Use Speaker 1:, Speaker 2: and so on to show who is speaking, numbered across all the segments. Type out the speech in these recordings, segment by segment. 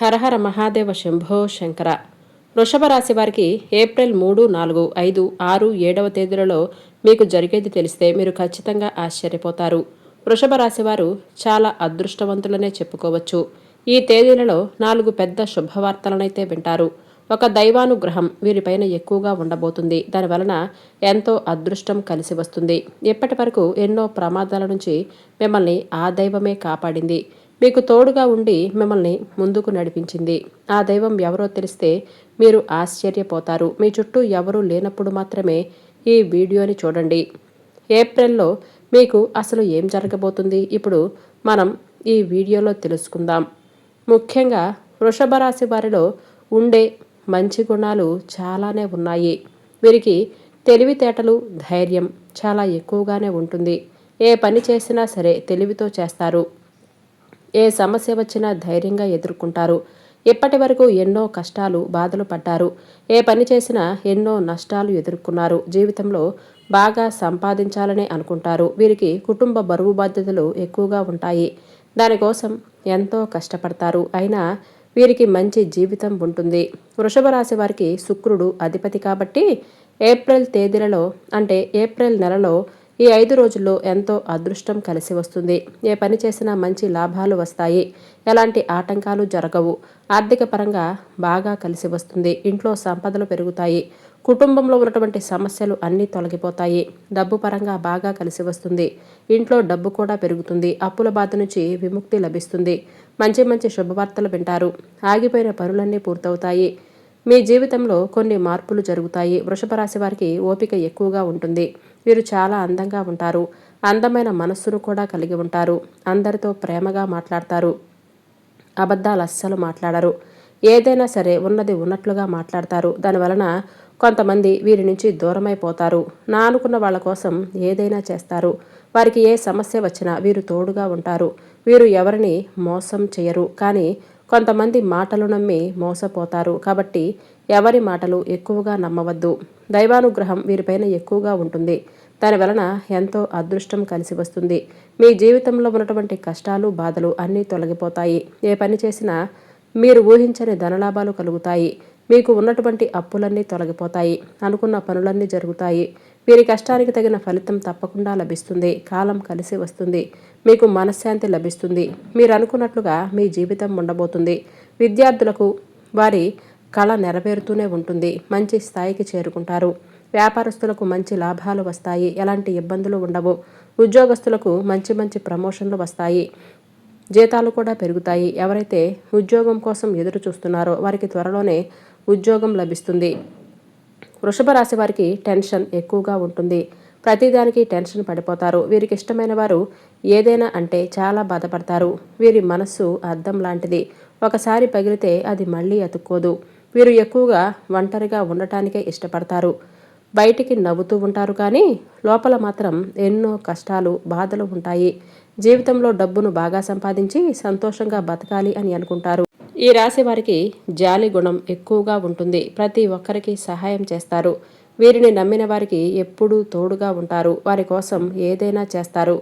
Speaker 1: హరహర మహాదేవ శంభో శంకర. వృషభ రాశి వారికి ఏప్రిల్ 3, 4, 5, 6, 7వ తేదీలలో మీకు జరిగేది తెలిస్తే మీరు ఖచ్చితంగా ఆశ్చర్యపోతారు. వృషభ రాశి వారు చాలా అదృష్టవంతులనే చెప్పుకోవచ్చు. ఈ తేదీలలో 4 పెద్ద శుభవార్తలనైతే వింటారు. ఒక దైవానుగ్రహం వీరిపైన ఎక్కువగా ఉండబోతుంది. దానివలన ఎంతో అదృష్టం కలిసి వస్తుంది. ఇప్పటి వరకు ఎన్నో ప్రమాదాల నుంచి మిమ్మల్ని ఆ దైవమే కాపాడింది. మీకు తోడుగా ఉండి మిమ్మల్ని ముందుకు నడిపించింది. ఆ దైవం ఎవరో తెలిస్తే మీరు ఆశ్చర్యపోతారు. మీ చుట్టూ ఎవరూ లేనప్పుడు మాత్రమే ఈ వీడియోని చూడండి. ఏప్రిల్లో మీకు అసలు ఏం జరగబోతుంది ఇప్పుడు మనం ఈ వీడియోలో తెలుసుకుందాం. ముఖ్యంగా వృషభ రాశి వారిలో ఉండే మంచి గుణాలు చాలానే ఉన్నాయి. వీరికి తెలివితేటలు, ధైర్యం చాలా ఎక్కువగానే ఉంటుంది. ఏ పని చేసినా సరే తెలివితో చేస్తారు. ఏ సమస్య వచ్చినా ధైర్యంగా ఎదుర్కొంటారు. ఇప్పటి వరకు ఎన్నో కష్టాలు, బాధలు పడ్డారు. ఏ పని చేసినా ఎన్నో నష్టాలు ఎదుర్కొన్నారు. జీవితంలో బాగా సంపాదించాలని అనుకుంటారు. వీరికి కుటుంబ బరువు బాధ్యతలు ఎక్కువగా ఉంటాయి. దానికోసం ఎంతో కష్టపడతారు. అయినా వీరికి మంచి జీవితం ఉంటుంది. వృషభ రాశి వారికి శుక్రుడు అధిపతి కాబట్టి ఏప్రిల్ తేదీలలో అంటే ఏప్రిల్ నెలలో ఈ 5 రోజుల్లో ఎంతో అదృష్టం కలిసి వస్తుంది. ఏ పని చేసినా మంచి లాభాలు వస్తాయి. ఎలాంటి ఆటంకాలు జరగవు. ఆర్థిక పరంగా బాగా కలిసి వస్తుంది. ఇంట్లో సంపదలు పెరుగుతాయి. కుటుంబంలో ఉన్నటువంటి సమస్యలు అన్నీ తొలగిపోతాయి. డబ్బు పరంగా బాగా కలిసి వస్తుంది. ఇంట్లో డబ్బు కూడా పెరుగుతుంది. అప్పుల బాధ నుంచి విముక్తి లభిస్తుంది. మంచి మంచి శుభవార్తలు వింటారు. ఆగిపోయిన పనులన్నీ పూర్తవుతాయి. మీ జీవితంలో కొన్ని మార్పులు జరుగుతాయి. వృషభ రాశి వారికి ఓపిక ఎక్కువగా ఉంటుంది. వీరు చాలా అందంగా ఉంటారు. అందమైన మనస్సును కూడా కలిగి ఉంటారు. అందరితో ప్రేమగా మాట్లాడతారు. అబద్ధాలు అస్సలు మాట్లాడరు. ఏదైనా సరే ఉన్నది ఉన్నట్లుగా మాట్లాడతారు. దానివలన కొంతమంది వీరి నుంచి దూరమైపోతారు. నా అనుకున్న వాళ్ళ కోసం ఏదైనా చేస్తారు. వారికి ఏ సమస్య వచ్చినా వీరు తోడుగా ఉంటారు. వీరు ఎవరిని మోసం చేయరు. కానీ కొంతమంది మాటలు నమ్మి మోసపోతారు. కాబట్టి ఎవరి మాటలు ఎక్కువగా నమ్మవద్దు. దైవానుగ్రహం వీరిపైన ఎక్కువగా ఉంటుంది. దానివలన ఎంతో అదృష్టం కలిసి వస్తుంది. మీ జీవితంలో ఉన్నటువంటి కష్టాలు, బాధలు అన్నీ తొలగిపోతాయి. ఏ పని చేసినా మీరు ఊహించని ధనలాభాలు కలుగుతాయి. మీకు ఉన్నటువంటి అప్పులన్నీ తొలగిపోతాయి. అనుకున్న పనులన్నీ జరుగుతాయి. వీరి కష్టానికి తగిన ఫలితం తప్పకుండా లభిస్తుంది. కాలం కలిసి వస్తుంది. మీకు మనశ్శాంతి లభిస్తుంది. మీరు అనుకున్నట్లుగా మీ జీవితం ఉండబోతుంది. విద్యార్థులకు వారి కళ నెరవేరుతూనే ఉంటుంది. మంచి స్థాయికి చేరుకుంటారు. వ్యాపారస్తులకు మంచి లాభాలు వస్తాయి. ఎలాంటి ఇబ్బందులు ఉండవు. ఉద్యోగస్తులకు మంచి మంచి ప్రమోషన్లు వస్తాయి. జీతాలు కూడా పెరుగుతాయి. ఎవరైతే ఉద్యోగం కోసం ఎదురు చూస్తున్నారో వారికి త్వరలోనే ఉద్యోగం లభిస్తుంది. వృషభ రాశి వారికి టెన్షన్ ఎక్కువగా ఉంటుంది. ప్రతిదానికి టెన్షన్ పడిపోతారు. వీరికి ఇష్టమైన వారు ఏదైనా అంటే చాలా బాధపడతారు. వీరి మనస్సు అద్దం లాంటిది. ఒకసారి పగిలితే అది మళ్ళీ అతుక్కోదు. వీరు ఎక్కువగా ఒంటరిగా ఉండటానికే ఇష్టపడతారు. బయటికి నవ్వుతూ ఉంటారు కానీ లోపల మాత్రం ఎన్నో కష్టాలు, బాధలు ఉంటాయి. జీవితంలో డబ్బును బాగా సంపాదించి సంతోషంగా బతకాలి అని అనుకుంటారు. ఈ రాశి వారికి జాలి గుణం ఎక్కువగా ఉంటుంది. ప్రతి ఒక్కరికి సహాయం చేస్తారు. వీరిని నమ్మిన వారికి ఎప్పుడూ తోడుగా ఉంటారు. వారి కోసం ఏదైనా చేస్తారు.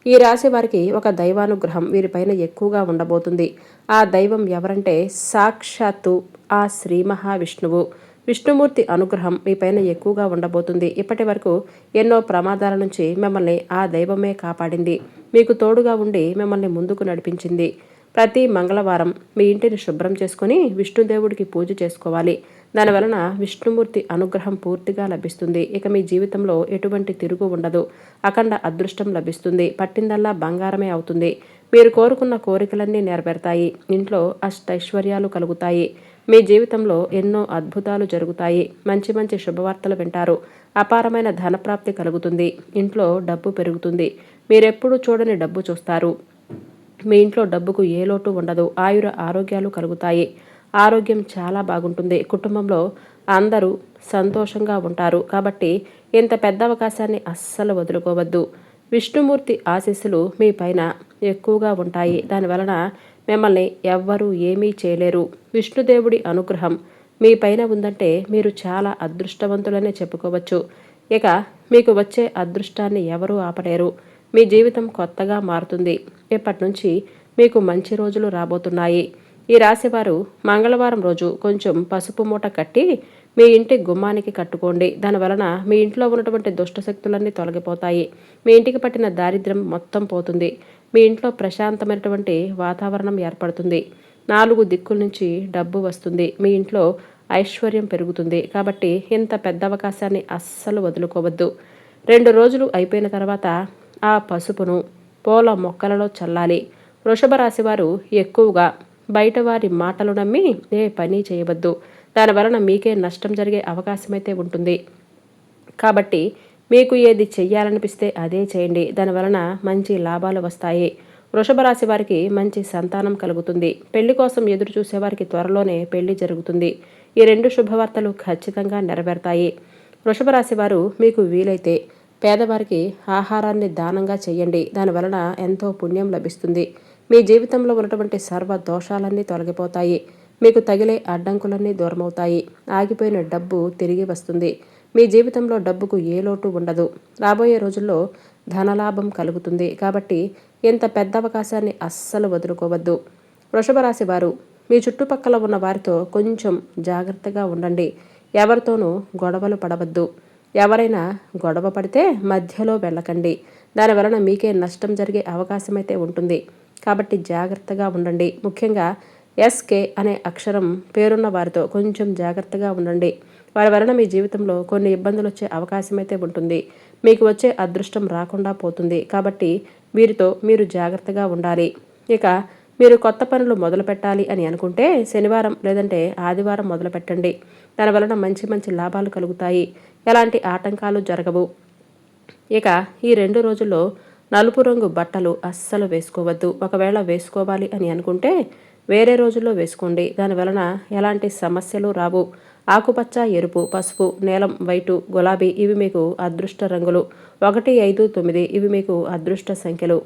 Speaker 1: ఈ రాశి వారికి ఒక దైవానుగ్రహం వీరిపైన ఎక్కువగా ఉండబోతుంది. ఆ దైవం ఎవరంటే సాక్షాత్తు ఆ శ్రీ మహావిష్ణువు. విష్ణుమూర్తి అనుగ్రహం మీపైన ఎక్కువగా ఉండబోతుంది. ఇప్పటి వరకు ఎన్నో ప్రమాదాల నుంచి మిమ్మల్ని ఆ దైవమే కాపాడింది. మీకు తోడుగా ఉండి మిమ్మల్ని ముందుకు నడిపించింది. ప్రతి మంగళవారం మీ ఇంటిని శుభ్రం చేసుకుని విష్ణుదేవుడికి పూజ చేసుకోవాలి. దానివలన విష్ణుమూర్తి అనుగ్రహం పూర్తిగా లభిస్తుంది. ఇక మీ జీవితంలో ఎటువంటి తిరుగు ఉండదు. అఖండ అదృష్టం లభిస్తుంది. పట్టిందల్లా బంగారమే అవుతుంది. మీరు కోరుకున్న కోరికలన్నీ నెరవేరుతాయి. ఇంట్లో అష్టైశ్వర్యాలు కలుగుతాయి. మీ జీవితంలో ఎన్నో అద్భుతాలు జరుగుతాయి. మంచి మంచి శుభవార్తలు వింటారు. అపారమైన ధనప్రాప్తి కలుగుతుంది. ఇంట్లో డబ్బు పెరుగుతుంది. మీరెప్పుడూ చూడని డబ్బు చూస్తారు. మీ ఇంట్లో డబ్బుకు ఏ లోటు ఉండదు. ఆరోగ్యాలు కలుగుతాయి. ఆరోగ్యం చాలా బాగుంటుంది. కుటుంబంలో అందరూ సంతోషంగా ఉంటారు. కాబట్టి ఇంత పెద్ద అవకాశాన్ని అస్సలు వదులుకోవద్దు. విష్ణుమూర్తి ఆశీస్సులు మీ పైన ఎక్కువగా ఉంటాయి. దానివలన మిమ్మల్ని ఎవ్వరూ ఏమీ చేయలేరు. విష్ణుదేవుడి అనుగ్రహం మీ పైన ఉందంటే మీరు చాలా అదృష్టవంతులనే చెప్పుకోవచ్చు. ఇక మీకు వచ్చే అదృష్టాన్ని ఎవరూ ఆపలేరు. మీ జీవితం కొత్తగా మారుతుంది. ఇప్పటి నుంచి మీకు మంచి రోజులు రాబోతున్నాయి. ఈ రాశివారు మంగళవారం రోజు కొంచెం పసుపు మూట కట్టి మీ ఇంటి గుమ్మానికి కట్టుకోండి. దానివలన మీ ఇంట్లో ఉన్నటువంటి దుష్టశక్తులన్నీ తొలగిపోతాయి. మీ ఇంటికి పట్టిన దారిద్ర్యం మొత్తం పోతుంది. మీ ఇంట్లో ప్రశాంతమైనటువంటి వాతావరణం ఏర్పడుతుంది. 4 దిక్కుల నుంచి డబ్బు వస్తుంది. మీ ఇంట్లో ఐశ్వర్యం పెరుగుతుంది. కాబట్టి ఇంత పెద్ద అవకాశాన్ని అస్సలు వదులుకోవద్దు. 2 రోజులు అయిపోయిన తర్వాత ఆ పసుపును పూల మొక్కలలో చల్లాలి. వృషభ రాశి వారు ఎక్కువగా బయట వారి మాటలు నమ్మి ఏ పని చేయవద్దు. దానివలన మీకే నష్టం జరిగే అవకాశమైతే ఉంటుంది. కాబట్టి మీకు ఏది చెయ్యాలనిపిస్తే అదే చేయండి. దానివలన మంచి లాభాలు వస్తాయి. వృషభ రాశి వారికి మంచి సంతానం కలుగుతుంది. పెళ్లి కోసం ఎదురు చూసేవారికి త్వరలోనే పెళ్లి జరుగుతుంది. ఈ 2 శుభవార్తలు ఖచ్చితంగా నెరవేరుతాయి. వృషభ రాశి వారు మీకు వీలైతే పేదవారికి ఆహారాన్ని దానంగా చేయండి. దానివలన ఎంతో పుణ్యం లభిస్తుంది. మీ జీవితంలో ఉన్నటువంటి సర్వ దోషాలన్నీ తొలగిపోతాయి. మీకు తగిలే అడ్డంకులన్నీ దూరమవుతాయి. ఆగిపోయిన డబ్బు తిరిగి వస్తుంది. మీ జీవితంలో డబ్బుకు ఏ లోటు ఉండదు. రాబోయే రోజుల్లో ధనలాభం కలుగుతుంది. కాబట్టి ఇంత పెద్ద అవకాశాన్ని అస్సలు వదులుకోవద్దు. వృషభ రాశి వారు మీ చుట్టుపక్కల ఉన్న వారితో కొంచెం జాగ్రత్తగా ఉండండి. ఎవరితోనూ గొడవలు పడవద్దు. ఎవరైనా గొడవ పడితే మధ్యలో వెళ్ళకండి. దానివలన మీకే నష్టం జరిగే అవకాశమైతే ఉంటుంది. కాబట్టి జాగ్రత్తగా ఉండండి. ముఖ్యంగా ఎస్కే అనే అక్షరం పేరున్న వారితో కొంచెం జాగ్రత్తగా ఉండండి. వారి వలన మీ జీవితంలో కొన్ని ఇబ్బందులు వచ్చే అవకాశం అయితే ఉంటుంది. మీకు వచ్చే అదృష్టం రాకుండా పోతుంది. కాబట్టి వీరితో మీరు జాగ్రత్తగా ఉండాలి. ఇక మీరు కొత్త పనులు మొదలు పెట్టాలి అని అనుకుంటే శనివారం లేదంటే ఆదివారం మొదలు పెట్టండి. దానివలన మంచి మంచి లాభాలు కలుగుతాయి. ఎలాంటి ఆటంకాలు జరగవు. ఇక ఈ 2 రోజుల్లో నలుపు రంగు బట్టలు అస్సలు వేసుకోవద్దు. ఒకవేళ వేసుకోవాలి అని అనుకుంటే వేరే రోజుల్లో వేసుకోండి. దానివలన ఎలాంటి సమస్యలు రావు. ఆకుపచ్చ, ఎరుపు, పసుపు, నీలం, వైటు, గులాబీ ఇవి మీకు అదృష్ట రంగులు. 1, 5, 9 ఇవి మీకు అదృష్ట సంఖ్యలు.